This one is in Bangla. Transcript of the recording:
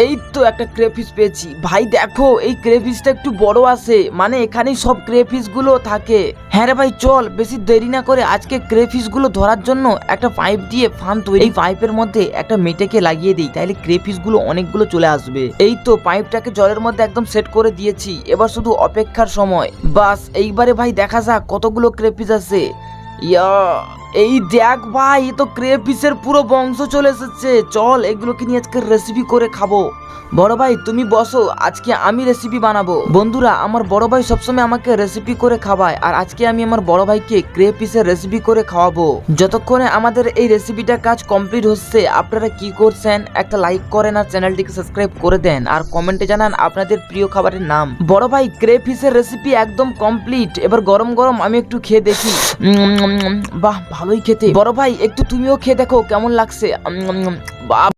এই তো একটা ক্রেফিস পেয়েছি ভাই। দেখো এই ক্রেফিসটা একটু বড় আছে, মানে এখানেই সব ক্রেফিস গুলো থাকে। হ্যাঁ রে ভাই, চল বেশি দেরি না করে আজকে ক্রেফিস গুলো ধরার জন্য একটা পাইপ দিয়ে ফান তৈরি, এই পাইপের মধ্যে একটা মেটেকে লাগিয়ে দিই, তাইলে ক্রেফিস গুলো অনেকগুলো চলে আসবে। এই তো পাইপটাকে জলের মধ্যে একদম সেট করে দিয়েছি, এবার শুধু অপেক্ষার সময়। বাস এইবারে ভাই দেখা যাক কতগুলো ক্রেফিস আছে। ইয়া, এই দেখ ভাই, এ তো ক্রেফিসের পুরো বংশ চলে এসেছে। চল এগুলোকে নিয়ে আজকে রেসিপি করে খাবো। বড় ভাই তুমি বসো, আজকে আমি রেসিপি বানাবো। বন্ধুরা, আমার বড় ভাই সবসময় আমাকে রেসিপি করে খাওয়ায়, আর আজকে আমি আমার বড় ভাইকে ক্রেফিসের রেসিপি করে খাওয়াবো। যতক্ষণে আমাদের এই রেসিপিটা কাজ কমপ্লিট হচ্ছে, আপনারা কি করছেন একটা লাইক করেন আর চ্যানেলটিকে সাবস্ক্রাইব করে দেন, আর কমেন্টে জানান আপনাদের প্রিয় খাবারের নাম। বড় ভাই ক্রেফিসের রেসিপি একদম কমপ্লিট, এবার গরম গরম আমি একটু খেয়ে দেখি। বাহ ভালোই খেতে। বড় ভাই একটু তুমিও খেয়ে দেখো কেমন লাগছে। বাহ।